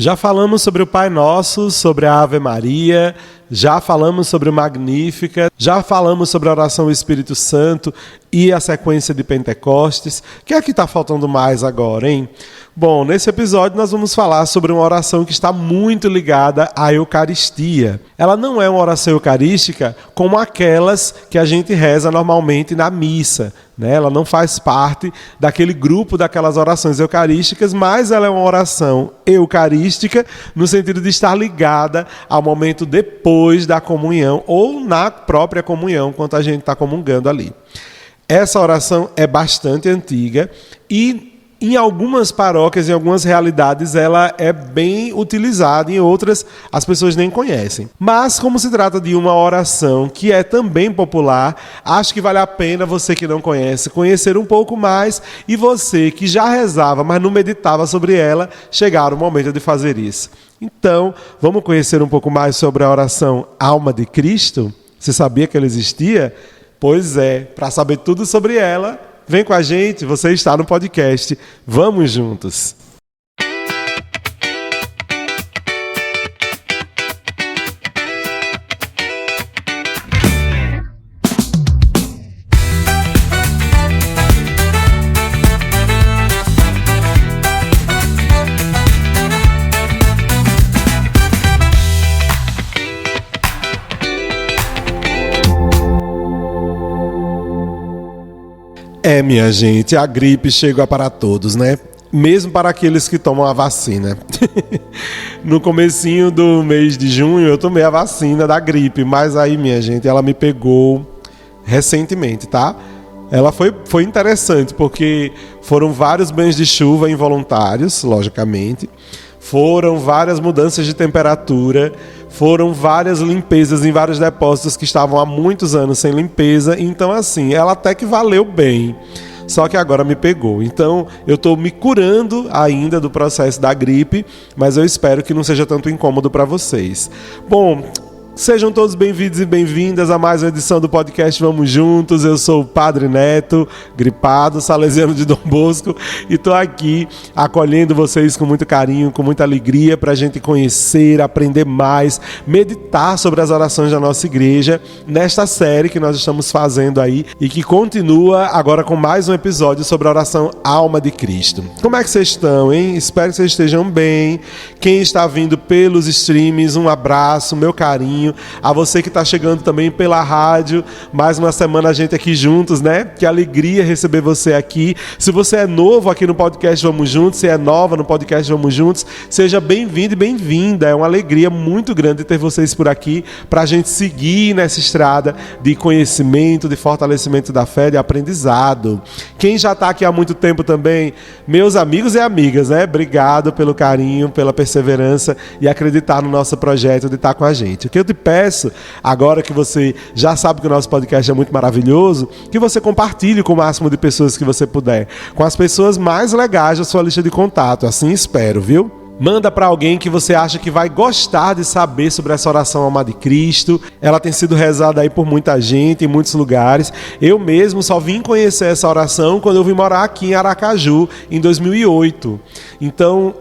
Já falamos sobre o Pai Nosso, sobre a Ave Maria, já falamos sobre o Magnífica, já falamos sobre a oração do Espírito Santo e a sequência de Pentecostes. O que é que está faltando mais agora, hein? Bom, nesse episódio nós vamos falar sobre uma oração que está muito ligada à Eucaristia. Ela não é uma oração eucarística como aquelas que a gente reza normalmente na missa, né? Ela não faz parte daquele grupo daquelas orações eucarísticas, mas ela é uma oração eucarística no sentido de estar ligada ao momento depois da comunhão ou na própria comunhão, enquanto a gente está comungando ali. Essa oração é bastante antiga e em algumas paróquias, em algumas realidades, ela é bem utilizada, em outras as pessoas nem conhecem. Mas, como se trata de uma oração que é também popular, acho que vale a pena você que não conhece, conhecer um pouco mais, e você que já rezava, mas não meditava sobre ela, chegar o momento de fazer isso. Então, vamos conhecer um pouco mais sobre a oração Alma de Cristo? Você sabia que ela existia? Pois é, para saber tudo sobre ela, vem com a gente, você está no podcast. Vamos juntos! Minha gente, a gripe chega para todos, né? Mesmo para aqueles que tomam a vacina. No comecinho do mês de junho, eu tomei a vacina da gripe, mas aí, minha gente, ela me pegou recentemente, tá? Ela foi interessante, porque foram vários banhos de chuva involuntários, logicamente. Foram várias mudanças de temperatura, foram várias limpezas em vários depósitos que estavam há muitos anos sem limpeza. Então, assim, ela até que valeu bem. Só que agora me pegou. Então, eu estou me curando ainda do processo da gripe, mas eu espero que não seja tanto incômodo para vocês. Bom, sejam todos bem-vindos e bem-vindas a mais uma edição do podcast Vamos Juntos. Eu sou o Padre Neto, gripado, salesiano de Dom Bosco, e estou aqui acolhendo vocês com muito carinho, com muita alegria, para a gente conhecer, aprender mais, meditar sobre as orações da nossa igreja, nesta série que nós estamos fazendo aí e que continua agora com mais um episódio sobre a oração Alma de Cristo. Como é que vocês estão, hein? Espero que vocês estejam bem. Quem está vindo pelos streams, um abraço, meu carinho. A você que está chegando também pela rádio, mais uma semana a gente aqui juntos, né? Que alegria receber você aqui. Se você é novo aqui no podcast Vamos Juntos, se é nova no podcast Vamos Juntos, seja bem-vindo e bem-vinda. É uma alegria muito grande ter vocês por aqui para a gente seguir nessa estrada de conhecimento, de fortalecimento da fé, de aprendizado. Quem já está aqui há muito tempo também, meus amigos e amigas, né? Obrigado pelo carinho, pela perseverança e acreditar no nosso projeto de estar com a gente. O que eu te peço, agora que você já sabe que o nosso podcast é muito maravilhoso, que você compartilhe com o máximo de pessoas que você puder, com as pessoas mais legais da sua lista de contato, assim espero, viu? Manda para alguém que você acha que vai gostar de saber sobre essa oração Alma de Cristo. Ela tem sido rezada aí por muita gente, em muitos lugares. Eu mesmo só vim conhecer essa oração quando eu vim morar aqui em Aracaju, em 2008. Então,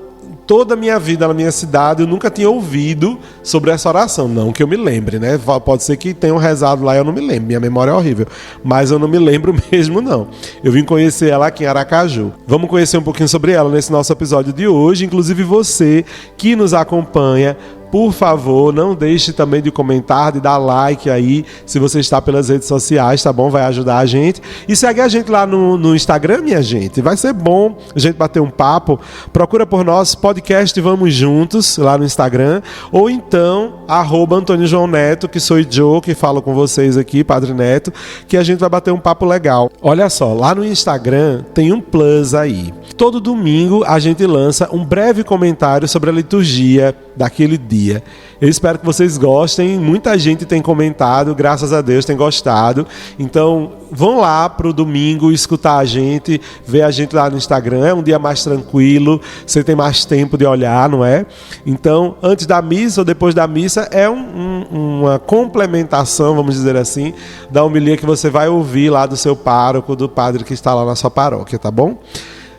toda a minha vida na minha cidade, eu nunca tinha ouvido sobre essa oração. Não que eu me lembre, né? Pode ser que tenham rezado lá e eu não me lembro. Minha memória é horrível. Mas eu não me lembro mesmo, não. Eu vim conhecer ela aqui em Aracaju. Vamos conhecer um pouquinho sobre ela nesse nosso episódio de hoje. Inclusive você que nos acompanha, por favor, não deixe também de comentar, de dar like aí, se você está pelas redes sociais, tá bom? Vai ajudar a gente. E segue a gente lá no Instagram, minha gente. Vai ser bom a gente bater um papo. Procura por nós, podcast Vamos Juntos, lá no Instagram. Ou então, @Antônio João Neto, que sou eu que falo com vocês aqui, Padre Neto, que a gente vai bater um papo legal. Olha só, lá no Instagram tem um plus aí. Todo domingo a gente lança um breve comentário sobre a liturgia daquele dia. Eu espero que vocês gostem. Muita gente tem comentado, graças a Deus tem gostado. Então vão lá pro domingo escutar a gente, ver a gente lá no Instagram. É um dia mais tranquilo, você tem mais tempo de olhar, não é? Então, antes da missa ou depois da missa, é uma complementação, vamos dizer assim, da homilia que você vai ouvir lá do seu pároco, do padre que está lá na sua paróquia, tá bom?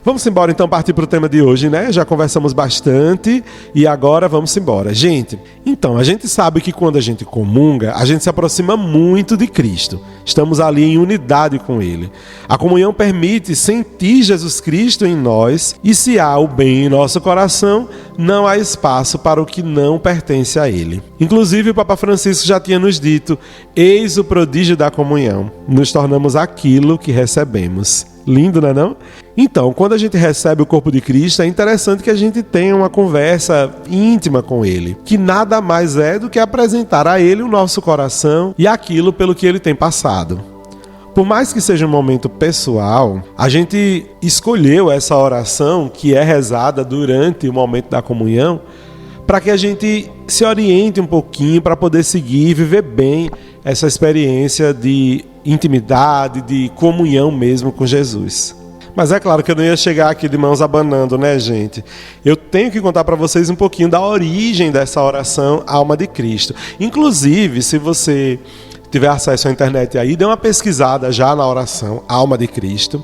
Vamos embora então partir para o tema de hoje, né? Já conversamos bastante e agora vamos embora. Gente, então, a gente sabe que quando a gente comunga, a gente se aproxima muito de Cristo. Estamos ali em unidade com Ele. A comunhão permite sentir Jesus Cristo em nós e se há o bem em nosso coração, não há espaço para o que não pertence a Ele. Inclusive, o Papa Francisco já tinha nos dito: eis o prodígio da comunhão, nos tornamos aquilo que recebemos. Lindo, não é não? Então, quando a gente recebe o corpo de Cristo, é interessante que a gente tenha uma conversa íntima com Ele, que nada mais é do que apresentar a Ele o nosso coração e aquilo pelo que Ele tem passado. Por mais que seja um momento pessoal, a gente escolheu essa oração que é rezada durante o momento da comunhão para que a gente se oriente um pouquinho para poder seguir e viver bem essa experiência de intimidade, de comunhão mesmo com Jesus. Mas é claro que eu não ia chegar aqui de mãos abanando, né, gente? Eu tenho que contar para vocês um pouquinho da origem dessa oração Alma de Cristo. Inclusive, se você tiver acesso à internet aí, dê uma pesquisada já na oração Alma de Cristo.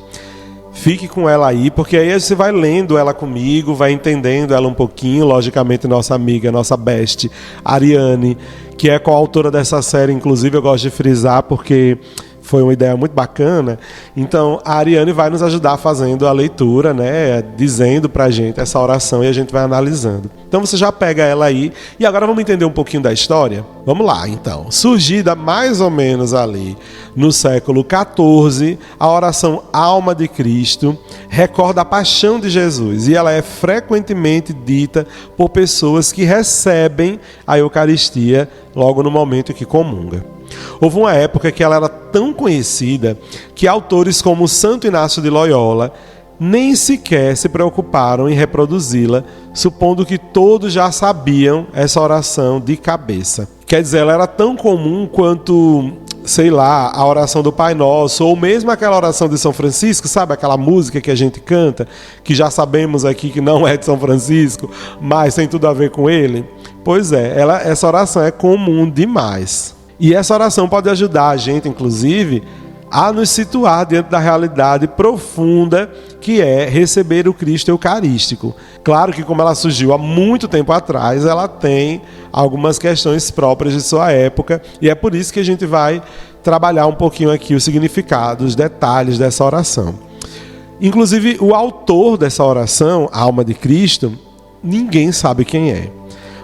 Fique com ela aí, porque aí você vai lendo ela comigo, vai entendendo ela um pouquinho. Logicamente, nossa amiga, nossa best, Ariane, que é coautora dessa série, inclusive eu gosto de frisar porque foi uma ideia muito bacana. Então, a Ariane vai nos ajudar fazendo a leitura, né? Dizendo pra gente essa oração e a gente vai analisando. Então, você já pega ela aí. E agora vamos entender um pouquinho da história? Vamos lá, então. Surgida mais ou menos ali no século XIV, a oração Alma de Cristo recorda a paixão de Jesus. E ela é frequentemente dita por pessoas que recebem a Eucaristia logo no momento em que comunga. Houve uma época que ela era tão conhecida que autores como Santo Inácio de Loyola nem sequer se preocuparam em reproduzi-la, supondo que todos já sabiam essa oração de cabeça. Quer dizer, ela era tão comum quanto, sei lá, a oração do Pai Nosso, ou mesmo aquela oração de São Francisco, sabe? Aquela música que a gente canta, que já sabemos aqui que não é de São Francisco, mas tem tudo a ver com ele. Pois é, essa oração é comum demais. E essa oração pode ajudar a gente, inclusive, a nos situar dentro da realidade profunda que é receber o Cristo Eucarístico. Claro que, como ela surgiu há muito tempo atrás, ela tem algumas questões próprias de sua época, e é por isso que a gente vai trabalhar um pouquinho aqui o significado, os detalhes dessa oração. Inclusive, o autor dessa oração, Alma de Cristo, ninguém sabe quem é.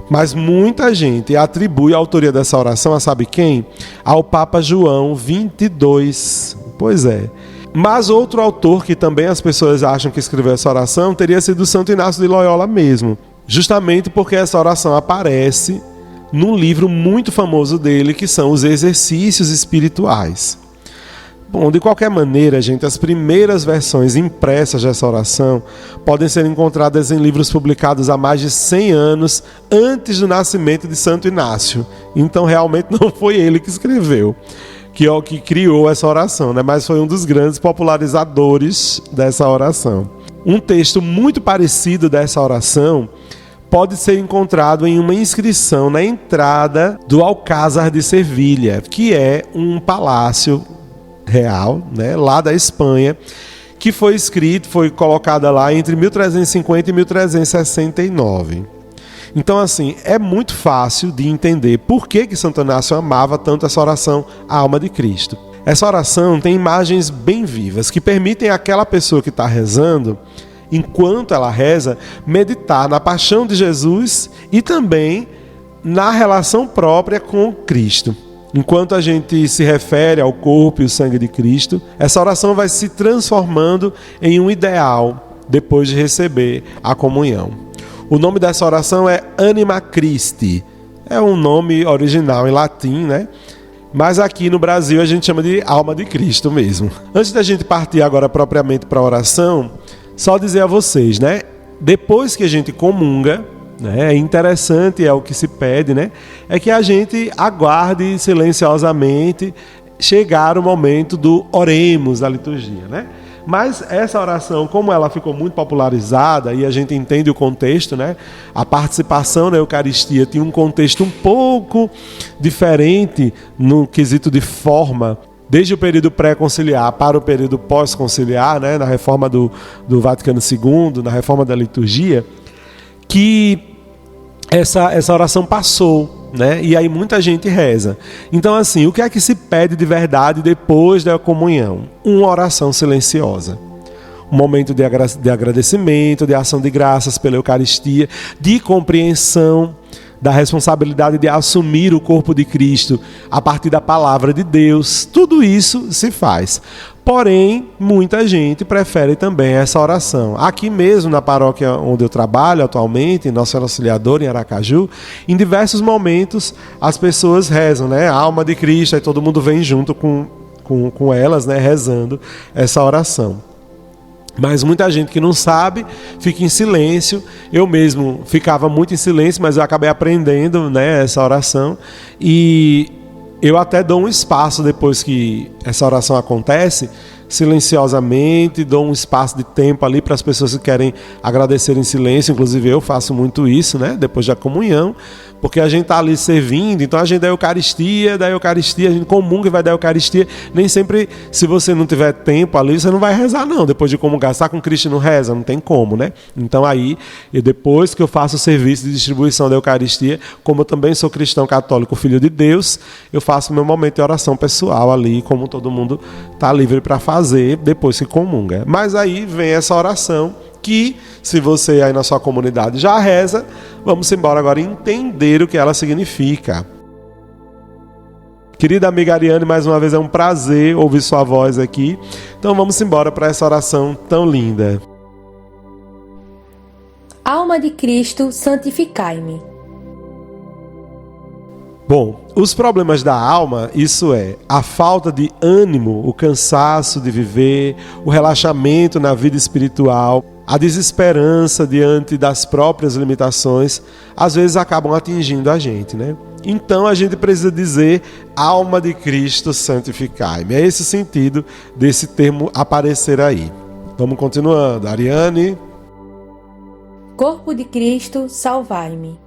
Mas muita gente atribui a autoria dessa oração a sabe quem? Ao Papa João XXII. Pois é. Mas outro autor que também as pessoas acham que escreveu essa oração teria sido Santo Inácio de Loyola mesmo. Justamente porque essa oração aparece num livro muito famoso dele, que são os Exercícios Espirituais. Bom, de qualquer maneira, gente, as primeiras versões impressas dessa oração podem ser encontradas em livros publicados há mais de 100 anos antes do nascimento de Santo Inácio. Então, realmente não foi ele que escreveu, que criou essa oração, né? Mas foi um dos grandes popularizadores dessa oração. Um texto muito parecido dessa oração pode ser encontrado em uma inscrição na entrada do Alcázar de Sevilha, que é um palácio real, né, lá da Espanha, que foi colocada lá entre 1350 e 1369. Então, assim, é muito fácil de entender por que Santo Inácio amava tanto essa oração Alma de Cristo. Essa oração tem imagens bem vivas que permitem àquela pessoa que está rezando, enquanto ela reza, meditar na paixão de Jesus e também na relação própria com Cristo. Enquanto a gente se refere ao corpo e o sangue de Cristo, essa oração vai se transformando em um ideal depois de receber a comunhão. O nome dessa oração é Anima Christi. É um nome original em latim, né? Mas aqui no Brasil a gente chama de Alma de Cristo mesmo. Antes da gente partir agora propriamente para a oração, só dizer a vocês, né? Depois que a gente comunga, é interessante, é o que se pede, né? É que a gente aguarde silenciosamente chegar o momento do oremos da liturgia, né? Mas essa oração, como ela ficou muito popularizada e a gente entende o contexto, né? A participação na Eucaristia tinha um contexto um pouco diferente no quesito de forma desde o período pré-conciliar para o período pós-conciliar, né, na reforma do Vaticano II, na reforma da liturgia, que essa oração passou, né? E aí muita gente reza. Então, assim, o que é que se pede de verdade depois da comunhão? Uma oração silenciosa. Um momento de agradecimento, de ação de graças pela Eucaristia, de compreensão da responsabilidade de assumir o corpo de Cristo a partir da palavra de Deus. Tudo isso se faz. Porém, muita gente prefere também essa oração. Aqui mesmo, na paróquia onde eu trabalho atualmente, em Nossa Senhora Auxiliadora, em Aracaju, em diversos momentos as pessoas rezam, né? A alma de Cristo, aí todo mundo vem junto com elas, né? Rezando essa oração. Mas muita gente que não sabe fica em silêncio. Eu mesmo ficava muito em silêncio, mas eu acabei aprendendo, né, essa oração. E eu até dou um espaço depois que essa oração acontece, silenciosamente, dou um espaço de tempo ali para as pessoas que querem agradecer em silêncio. Inclusive eu faço muito isso, né, depois da comunhão, porque a gente está ali servindo, então a gente dá a Eucaristia, a gente comunga e vai dar a Eucaristia. Nem sempre, se você não tiver tempo ali, você não vai rezar não, depois de comungar. Está com Cristo e não reza, não tem como, né? Então aí, depois que eu faço o serviço de distribuição da Eucaristia, como eu também sou cristão católico, filho de Deus, eu faço meu momento de oração pessoal ali, como todo mundo está livre para fazer depois que comunga. Mas aí vem essa oração, que se você aí na sua comunidade já reza, vamos embora agora entender o que ela significa. Querida amiga Ariane, mais uma vez é um prazer ouvir sua voz aqui. Então vamos embora para essa oração tão linda. Alma de Cristo, santificai-me. Bom, os problemas da alma, isso é, a falta de ânimo, o cansaço de viver, o relaxamento na vida espiritual, a desesperança diante das próprias limitações, às vezes acabam atingindo a gente, né? Então a gente precisa dizer, alma de Cristo, santificai-me. É esse o sentido desse termo aparecer aí. Vamos continuando. Ariane. Corpo de Cristo, salvai-me.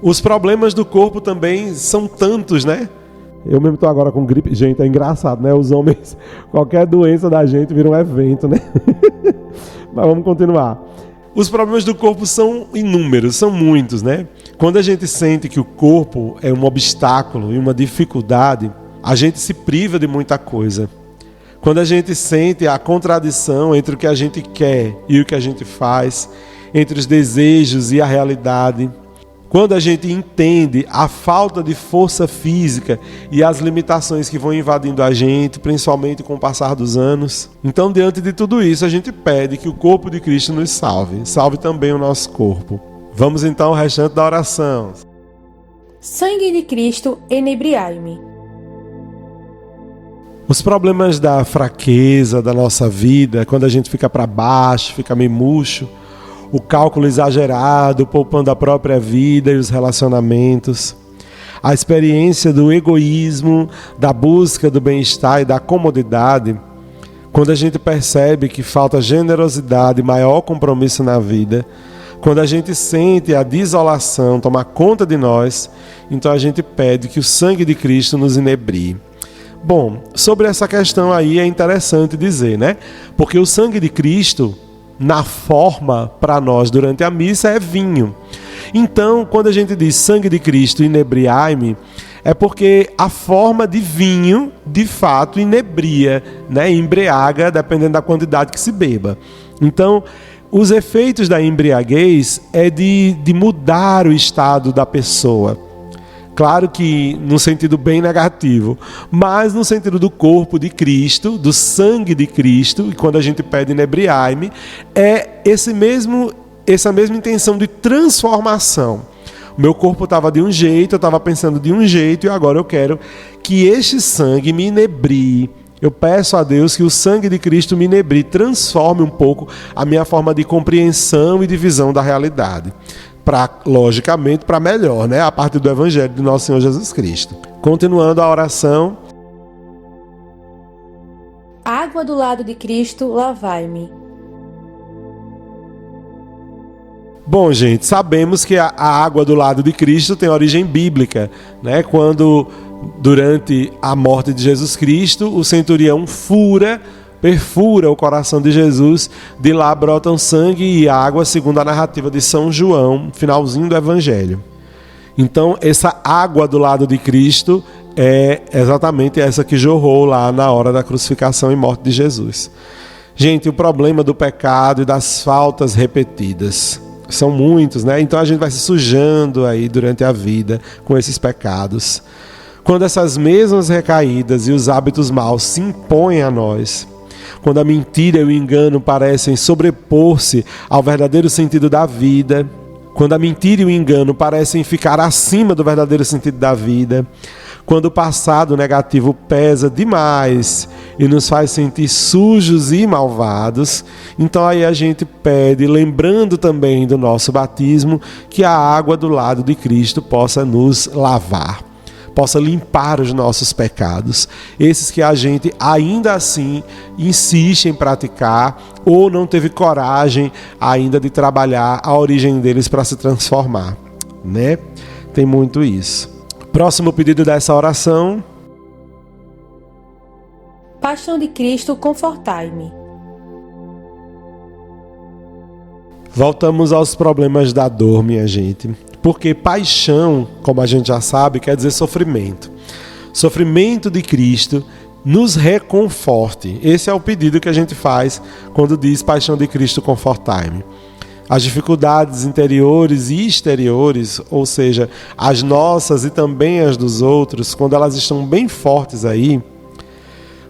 Os problemas do corpo também são tantos, né? Eu mesmo estou agora com gripe. Gente, é engraçado, né? Os homens, qualquer doença da gente vira um evento, né? Mas vamos continuar. Os problemas do corpo são inúmeros, são muitos, né? Quando a gente sente que o corpo é um obstáculo e uma dificuldade, a gente se priva de muita coisa. Quando a gente sente a contradição entre o que a gente quer e o que a gente faz, entre os desejos e a realidade, quando a gente entende a falta de força física e as limitações que vão invadindo a gente, principalmente com o passar dos anos. Então, diante de tudo isso, a gente pede que o corpo de Cristo nos salve. Salve também o nosso corpo. Vamos então ao restante da oração. Sangue de Cristo, enebriai-me. Os problemas da fraqueza da nossa vida, quando a gente fica para baixo, fica meio murcho, o cálculo exagerado, poupando a própria vida e os relacionamentos, a experiência do egoísmo, da busca do bem-estar e da comodidade, quando a gente percebe que falta generosidade e maior compromisso na vida, quando a gente sente a desolação tomar conta de nós, então a gente pede que o sangue de Cristo nos inebrie. Bom, sobre essa questão aí é interessante dizer, né? Porque o sangue de Cristo, na forma para nós durante a missa, é vinho. Então, quando a gente diz sangue de Cristo, inebriai-me, é porque a forma de vinho, de fato, inebria, né? Embriaga, dependendo da quantidade que se beba. Então, os efeitos da embriaguez é de mudar o estado da pessoa. Claro que no sentido bem negativo, mas no sentido do corpo de Cristo, do sangue de Cristo, e quando a gente pede inebriai-me, é essa mesma intenção de transformação. O meu corpo estava de um jeito, eu estava pensando de um jeito, e agora eu quero que este sangue me inebrie. Eu peço a Deus que o sangue de Cristo me inebrie, transforme um pouco a minha forma de compreensão e de visão da realidade. Logicamente, para melhor, né? A partir do Evangelho de Nosso Senhor Jesus Cristo. Continuando a oração. Água do lado de Cristo, lavai-me. Bom, gente, sabemos que a água do lado de Cristo tem origem bíblica, né? Quando Durante a morte de Jesus Cristo, o centurião perfura o coração de Jesus, de lá brotam sangue e água, segundo a narrativa de São João, finalzinho do Evangelho. Então, essa água do lado de Cristo é exatamente essa que jorrou lá na hora da crucificação e morte de Jesus. Gente, o problema do pecado e das faltas repetidas são muitos, né? Então a gente vai se sujando aí durante a vida com esses pecados. Quando essas mesmas recaídas e os hábitos maus se impõem a nós, quando a mentira e o engano parecem sobrepor-se ao verdadeiro sentido da vida, quando a mentira e o engano parecem ficar acima do verdadeiro sentido da vida, quando o passado negativo pesa demais e nos faz sentir sujos e malvados, então aí a gente pede, lembrando também do nosso batismo, que a água do lado de Cristo possa nos lavar, possa limpar os nossos pecados, esses que a gente ainda assim insiste em praticar ou não teve coragem ainda de trabalhar a origem deles para se transformar, né? Tem muito isso. Próximo pedido dessa oração. Paixão de Cristo, confortai-me. Voltamos aos problemas da dor, minha gente. Porque paixão, como a gente já sabe, quer dizer sofrimento. Sofrimento de Cristo nos reconforte. Esse é o pedido que a gente faz quando diz paixão de Cristo, confortai-me. As dificuldades interiores e exteriores, ou seja, as nossas e também as dos outros, quando elas estão bem fortes aí,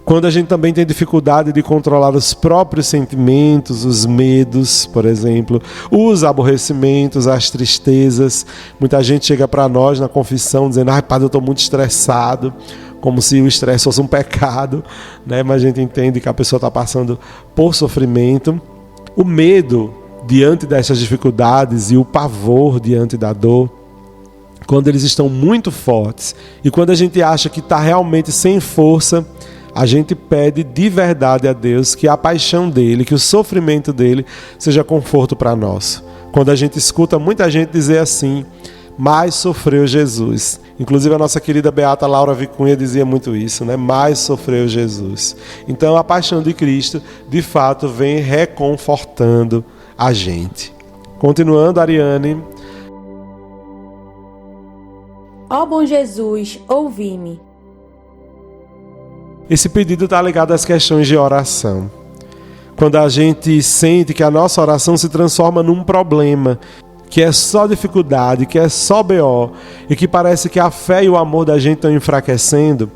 quando a gente também tem dificuldade de controlar os próprios sentimentos, os medos, por exemplo, os aborrecimentos, as tristezas. Muita gente chega para nós na confissão dizendo: "Ai, padre, eu estou muito estressado", como se o estresse fosse um pecado, né? Mas a gente entende que a pessoa está passando por sofrimento. O medo diante dessas dificuldades e o pavor diante da dor, quando eles estão muito fortes e quando a gente acha que está realmente sem força, a gente pede de verdade a Deus que a paixão dele, que o sofrimento dele seja conforto para nós. Quando a gente escuta muita gente dizer assim: "Mais sofreu Jesus". Inclusive a nossa querida beata Laura Vicunha dizia muito isso, né? Mais sofreu Jesus. Então a paixão de Cristo, de fato, vem reconfortando a gente. Continuando, Ariane. Ó bom Jesus, ouvi-me. Esse pedido está ligado às questões de oração. Quando a gente sente que a nossa oração se transforma num problema, que é só dificuldade, que é só BO, e que parece que a fé e o amor da gente estão enfraquecendo,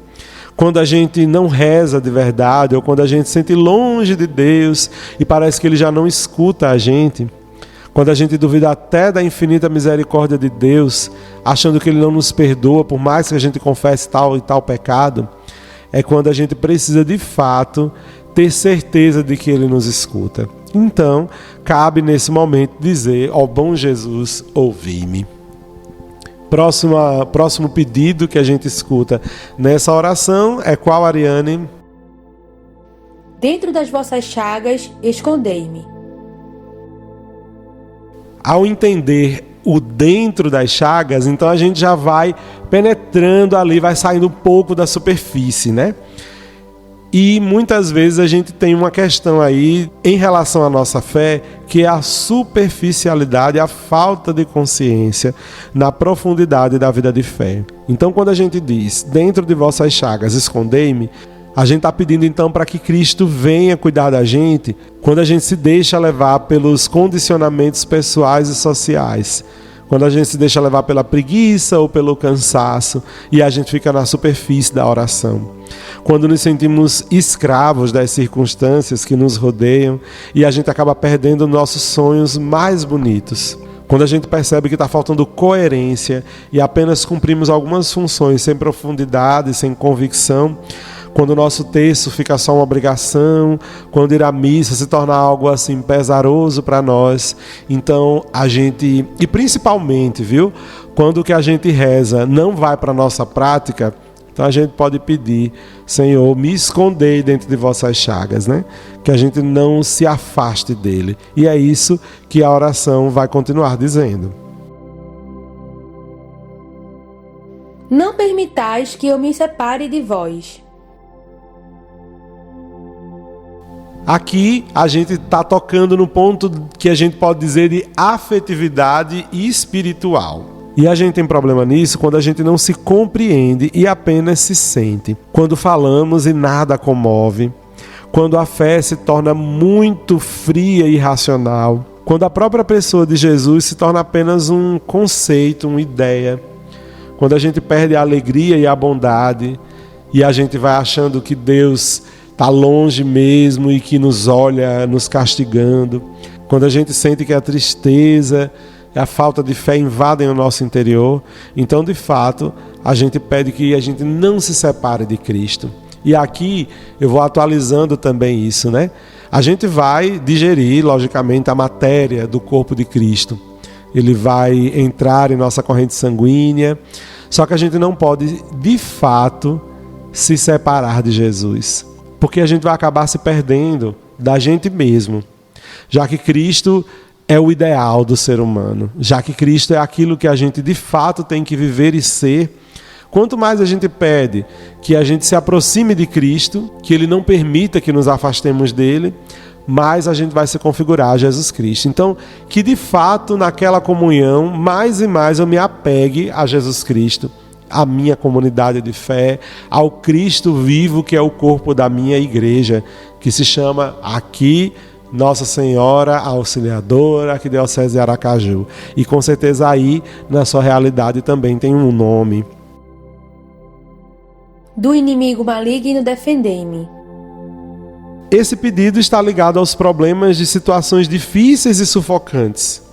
quando a gente não reza de verdade, ou quando a gente se sente longe de Deus e parece que Ele já não escuta a gente, quando a gente duvida até da infinita misericórdia de Deus, achando que Ele não nos perdoa, por mais que a gente confesse tal e tal pecado, é quando a gente precisa de fato ter certeza de que Ele nos escuta. Então, cabe nesse momento dizer: ó bom Jesus, ouvi-me. Próximo pedido que a gente escuta nessa oração é qual, Ariane? Dentro das vossas chagas, escondei-me. Ao entender o dentro das chagas, então a gente já vai penetrando ali, vai saindo um pouco da superfície, né? E muitas vezes a gente tem uma questão aí em relação à nossa fé, que é a superficialidade, a falta de consciência na profundidade da vida de fé. Então, quando a gente diz: dentro de vossas chagas escondei-me, a gente está pedindo então para que Cristo venha cuidar da gente quando a gente se deixa levar pelos condicionamentos pessoais e sociais. Quando a gente se deixa levar pela preguiça ou pelo cansaço e a gente fica na superfície da oração. Quando nos sentimos escravos das circunstâncias que nos rodeiam e a gente acaba perdendo nossos sonhos mais bonitos. Quando a gente percebe que está faltando coerência e apenas cumprimos algumas funções sem profundidade, sem convicção. Quando o nosso texto fica só uma obrigação, quando ir à missa se torna algo assim pesaroso para nós, então a gente, e principalmente, viu, quando o que a gente reza não vai para a nossa prática, então a gente pode pedir: Senhor, me escondei dentro de vossas chagas, né? Que a gente não se afaste dele. E é isso que a oração vai continuar dizendo. Não permitais que eu me separe de vós. Aqui a gente está tocando no ponto que a gente pode dizer de afetividade espiritual. E a gente tem problema nisso quando a gente não se compreende e apenas se sente. Quando falamos e nada comove. Quando a fé se torna muito fria e irracional. Quando a própria pessoa de Jesus se torna apenas um conceito, uma ideia. Quando a gente perde a alegria e a bondade e a gente vai achando que Deus está longe mesmo e que nos olha nos castigando. Quando a gente sente que a tristeza e a falta de fé invadem o nosso interior, então de fato a gente pede que a gente não se separe de Cristo. E aqui eu vou atualizando também isso, né? A gente vai digerir, logicamente, a matéria do corpo de Cristo. Ele vai entrar em nossa corrente sanguínea, só que a gente não pode, de fato, se separar de Jesus. Porque a gente vai acabar se perdendo da gente mesmo. Já que Cristo é o ideal do ser humano. Já que Cristo é aquilo que a gente de fato tem que viver e ser. Quanto mais a gente pede que a gente se aproxime de Cristo, que Ele não permita que nos afastemos dele, mais a gente vai se configurar a Jesus Cristo. Então, que de fato naquela comunhão, mais e mais eu me apegue a Jesus Cristo, à minha comunidade de fé, ao Cristo vivo que é o corpo da minha igreja, que se chama aqui Nossa Senhora Auxiliadora, Arquidiocese de Aracaju. E com certeza aí, na sua realidade, também tem um nome. Do inimigo maligno defendei-me. Esse pedido está ligado aos problemas de situações difíceis e sufocantes.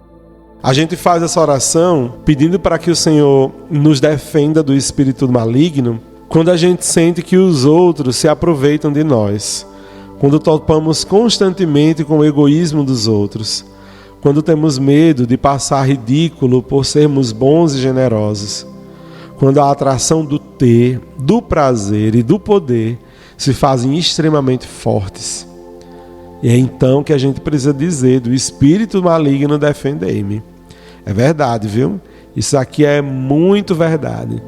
A gente faz essa oração pedindo para que o Senhor nos defenda do espírito maligno quando a gente sente que os outros se aproveitam de nós, quando topamos constantemente com o egoísmo dos outros, quando temos medo de passar ridículo por sermos bons e generosos, quando a atração do ter, do prazer e do poder se fazem extremamente fortes. E é então que a gente precisa dizer: do espírito maligno defendei-me. É verdade, viu? Isso aqui é muito verdade.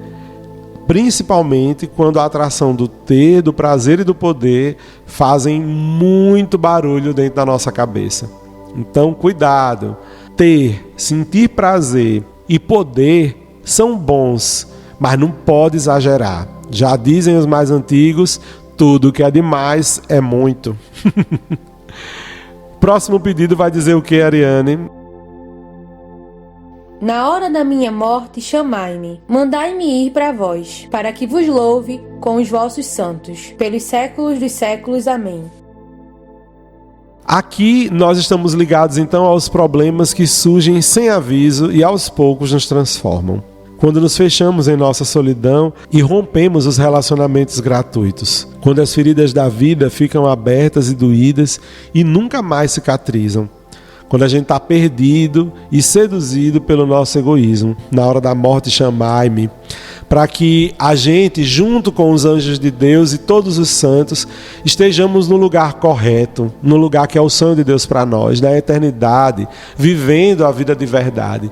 Principalmente quando a atração do ter, do prazer e do poder fazem muito barulho dentro da nossa cabeça. Então, cuidado. Ter, sentir prazer e poder são bons, mas não pode exagerar. Já dizem os mais antigos, tudo que é demais é muito. Próximo pedido vai dizer o que, Ariane? Na hora da minha morte, chamai-me, mandai-me ir para vós, para que vos louve com os vossos santos, pelos séculos dos séculos. Amém. Aqui nós estamos ligados então aos problemas que surgem sem aviso e aos poucos nos transformam. Quando nos fechamos em nossa solidão e rompemos os relacionamentos gratuitos. Quando as feridas da vida ficam abertas e doídas e nunca mais cicatrizam. Quando a gente está perdido e seduzido pelo nosso egoísmo. Na hora da morte, chamai-me. Para que a gente, junto com os anjos de Deus e todos os santos, estejamos no lugar correto, no lugar que é o sonho de Deus para nós, na eternidade, vivendo a vida de verdade.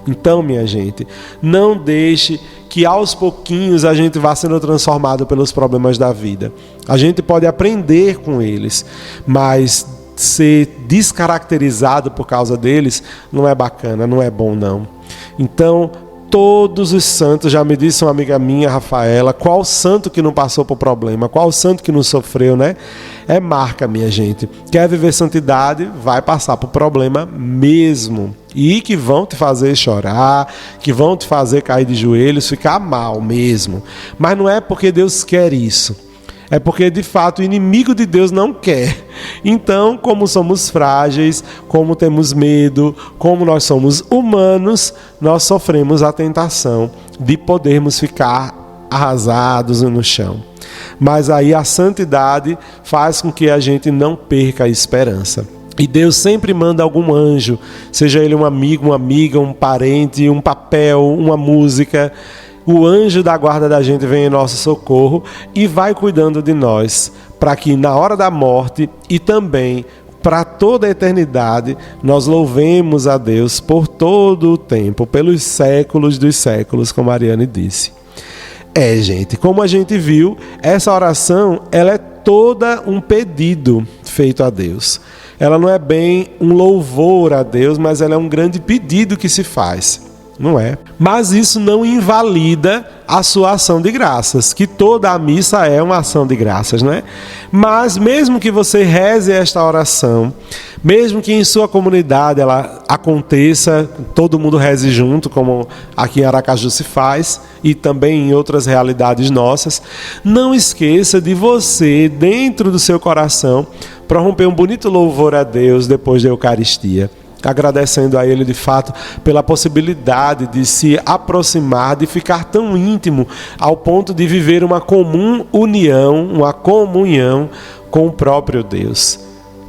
Então, minha gente, não deixe que aos pouquinhos a gente vá sendo transformado pelos problemas da vida. A gente pode aprender com eles, mas ser descaracterizado por causa deles não é bacana, não é bom não. Então, todos os santos, já me disse uma amiga minha, Rafaela, qual santo que não passou por problema, qual santo que não sofreu, né? É marca, minha gente. Quer viver santidade, vai passar por problema mesmo. E que vão te fazer chorar, que vão te fazer cair de joelhos, ficar mal mesmo. Mas não é porque Deus quer isso. É porque, de fato, o inimigo de Deus não quer. Então, como somos frágeis, como temos medo, como nós somos humanos, nós sofremos a tentação de podermos ficar arrasados no chão. Mas aí a santidade faz com que a gente não perca a esperança. E Deus sempre manda algum anjo, seja ele um amigo, uma amiga, um parente, um papel, uma música. O anjo da guarda da gente vem em nosso socorro e vai cuidando de nós, para que na hora da morte e também para toda a eternidade nós louvemos a Deus por todo o tempo, pelos séculos dos séculos, como a Ariane disse. Gente, como a gente viu, essa oração, ela é toda um pedido feito a Deus. Ela não é bem um louvor a Deus, mas ela é um grande pedido que se faz, não é? Mas isso não invalida a sua ação de graças, que toda a missa é uma ação de graças, não é? Mas mesmo que você reze esta oração, mesmo que em sua comunidade ela aconteça, todo mundo reze junto, como aqui em Aracaju se faz, e também em outras realidades nossas, não esqueça de você, dentro do seu coração, prorromper um bonito louvor a Deus depois da Eucaristia, agradecendo a Ele de fato pela possibilidade de se aproximar, de ficar tão íntimo ao ponto de viver uma comum união, uma comunhão com o próprio Deus.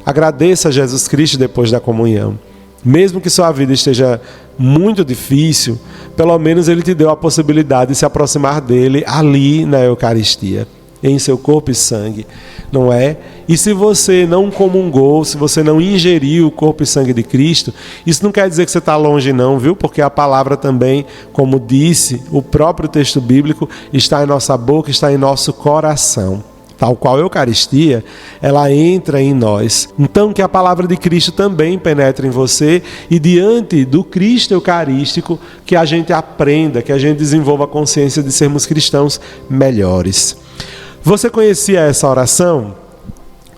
Agradeça a Jesus Cristo depois da comunhão. Mesmo que sua vida esteja muito difícil, pelo menos Ele te deu a possibilidade de se aproximar dele ali na Eucaristia, em seu corpo e sangue, não é? E se você não comungou, se você não ingeriu o corpo e sangue de Cristo, isso não quer dizer que você está longe não, viu? Porque a palavra também, como disse o próprio texto bíblico, está em nossa boca, está em nosso coração. Tal qual a Eucaristia, ela entra em nós. Então que a palavra de Cristo também penetre em você e diante do Cristo Eucarístico que a gente aprenda, que a gente desenvolva a consciência de sermos cristãos melhores. Você conhecia essa oração?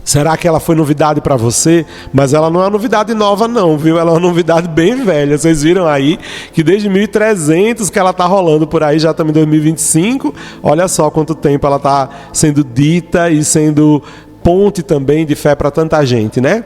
Será que ela foi novidade para você? Mas ela não é uma novidade nova não, viu? Ela é uma novidade bem velha. Vocês viram aí que desde 1300 que ela está rolando por aí, já estamos em 2025. Olha só quanto tempo ela está sendo dita e sendo ponte também de fé para tanta gente, né?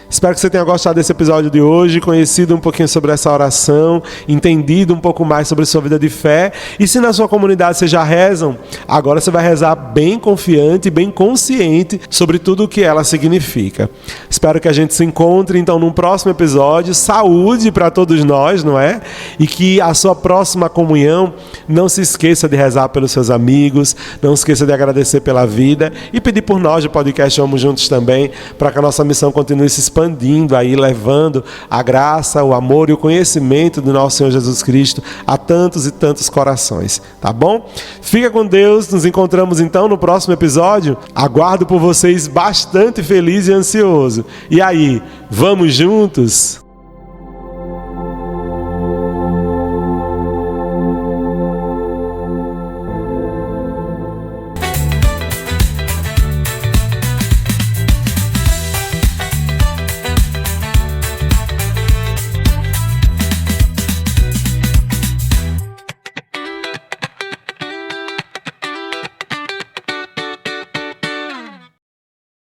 Espero que você tenha gostado desse episódio de hoje, conhecido um pouquinho sobre essa oração, entendido um pouco mais sobre sua vida de fé. E se na sua comunidade vocês já rezam, agora você vai rezar bem confiante, bem consciente sobre tudo o que ela significa. Espero que a gente se encontre então num próximo episódio. Saúde para todos nós, não é? E que a sua próxima comunhão não se esqueça de rezar pelos seus amigos, não se esqueça de agradecer pela vida e pedir por nós do podcast Vamos Juntos também, para que a nossa missão continue se expandindo aí, levando a graça, o amor e o conhecimento do nosso Senhor Jesus Cristo a tantos e tantos corações, tá bom? Fica com Deus, nos encontramos então no próximo episódio. Aguardo por vocês bastante feliz e ansioso. E aí, vamos juntos?